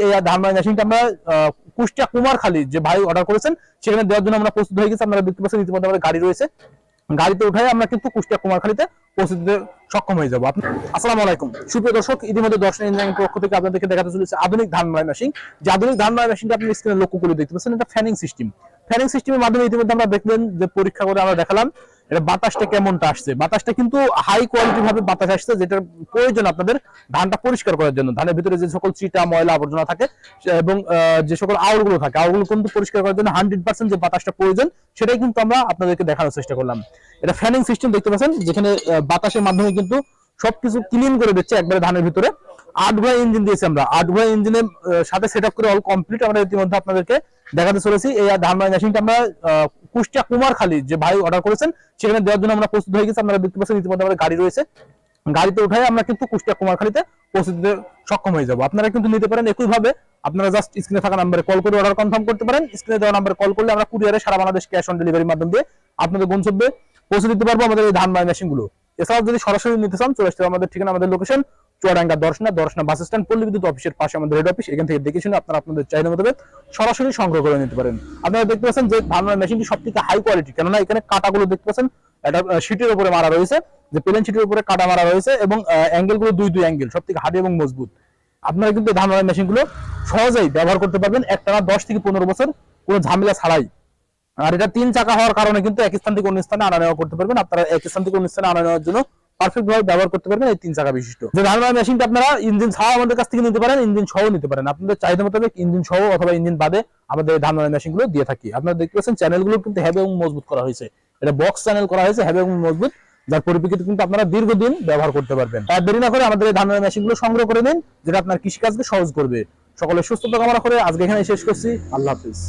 এই ধান মাড়াই মেশিনটা আমরা কুষ্টিয়া কুমারখালী যে ভাই অর্ডার করেছেন সেখানে দেওয়ার জন্য আমরা প্রস্তুত হয়ে গেছি। আপনারা দেখতে পাচ্ছেন ইতিমধ্যে আমাদের গাড়ি রয়েছে, গাড়িতে উঠাই আমরা কিন্তু কুষ্টিয়া কুমারখালীতে পৌঁছে দিতে সক্ষম হয়ে যাবো। আসসালামু আলাইকুম সুপ্রিয় দর্শক, ইতিমধ্যে দর্শন ইঞ্জিনিয়ারিং পক্ষ থেকে আপনাদেরকে দেখাতে চলেছে আধুনিক ধান মাড়াই মেশিন। যে আধুনিক ধান মাড়াই মেশিনটা আপনি স্ক্রিনে লক্ষ্য করে দেখতে পাচ্ছেন, এটা ফ্যানিং সিস্টেম। ফ্যানিং সিস্টেমের মাধ্যমে ইতিমধ্যে আমরা দেখলেন যে পরীক্ষা করে আমরা দেখালাম এটা বাতাসটা কেমনটা আসছে। বাতাসটা কিন্তু হাই কোয়ালিটি ভাবে বাতাস আসছে, যেটার প্রয়োজন আপনাদের ধানটা পরিষ্কার করার জন্য। ধানের ভিতরে যে সকল চিটা ময়লা আবর্জনা থাকে এবং যে সকল আউলগুলো থাকে, আউলগুলো কিন্তু পরিষ্কার করার জন্য 100% যে বাতাসটা প্রয়োজন সেটাই কিন্তু আমরা আপনাদেরকে দেখানোর চেষ্টা করলাম। এটা ফ্যানিং সিস্টেম দেখতে পাচ্ছেন, যেখানে বাতাসের মাধ্যমে কিন্তু সবকিছু ক্লিন করে দিচ্ছে একবারে ধানের ভিতরে। 8 ঘোড়া ইঞ্জিন দিয়েছি আমরা, 8 ঘোড়া ইঞ্জিনের সাথে সেটআপ করে অল কমপ্লিট আমরা ইতিমধ্যে আপনাদেরকে দেখাতে চলেছি। এই ধান মাড়াই মেশিনটা আমরা কুষ্টিয়া কুমারখালী যে ভাই অর্ডার করেছেন সেখানে দেওয়ার জন্য আমরা প্রস্তুত হয়ে গেছি। আপনারা দেখতে পাচ্ছেন ইতিমধ্যে আমাদের গাড়ি রয়েছে, গাড়িতে উঠাই আমরা কিন্তু কুষ্টিয়া কুমারখালীতে পৌঁছে দিতে সক্ষম হয়ে যাবো। আপনারা কিন্তু নিতে পারেন একইভাবে, আপনারা জাস্ট স্ক্রিনে থাকা নাম্বারে কল করে অর্ডার কনফার্ম করতে পারেন। স্ক্রিনে দেওয়া নাম্বারে কল করলে আমরা কুরিয়ারে সারা বাংলাদেশ ক্যাশ অন ডেলিভারির মাধ্যম দিয়ে আপনাদের গন্তব্যে পৌঁছে দিতে পারবো আমাদের এই ধান মাড়াই মেশিনগুলো। এছাড়াও যদি সরাসরি নিতে চান চলে আসতে আমাদের ঠিকানা, আমাদের location Chuadanga Darshana bus stand, পল্লী বিদ্যুৎ অফিসের পাশে আমাদের হেড অফিস। এখান থেকে দেখে শুনে আপনারা আপনাদের চাহিদা মোতাবেক সরাসরি সংগ্রহ করে নিতে পারেন। আপনারা দেখতে পাচ্ছেন যে ধান মাড়াই মেশিনটি সবথেকে হাই কোয়ালিটি, কেননা এখানে কাটাগুলো দেখতে পাচ্ছেন এটা শীটের উপরে মারা রয়েছে, যে প্লেন শীটের উপরে কাটা মারা রয়েছে এবং অ্যাঙ্গেল গুলো দুই অ্যাঙ্গেল, সবথেকে হার্ড এবং মজবুত। আপনারা কিন্তু ধান মাড়াই মেশিন গুলো সহজেই ব্যবহার করতে পারবেন একটানা 10 থেকে 15 বছর কোনো ঝামেলা ছাড়াই। আর এটা 3 চাকা হওয়ার কারণে কিন্তু এক স্থান থেকে অন্য স্থানে আনা নেওয়া করতে পারবেন। আপনারা এক স্থান থেকে অন্য স্থানে আনা নেওয়ার জন্য পারফেক্ট ভাবে ব্যবহার করতে পারবেন এই 3 চাকা বিশিষ্ট যে ধান মাড়াই মেশিনটা। আপনারা ইঞ্জিন ছাড়া আমাদের কাছ থেকে নিতে পারেন, ইঞ্জিন সহ নিতে পারেন। আপনাদের চাহিদা মোতাবেক ইঞ্জিন সহ অথবা ইঞ্জিন বাদে আমাদের ধান মাড়াই মেশিন গুলো দিয়ে থাকি। আপনারা দেখতে পাচ্ছেন চ্যানেলগুলো কিন্তু হেভি এবং মজবুত করা হয়েছে, এটা বক্স চ্যানেল করা হয়েছে হেভি এবং মজবুত, যার পরিপ্রেক্ষিতে কিন্তু আপনারা দীর্ঘদিন ব্যবহার করতে পারবেন। আর দেরি না করে আমাদের এই ধান মাড়াই মেশিন গুলো সংগ্রহ করে নিন, যেটা আপনার কৃষিকাজকে সহজ করবে। সকলের সুস্থতা কামনা করে আজকে এখানে শেষ করছি। আল্লাহ হাফিজ।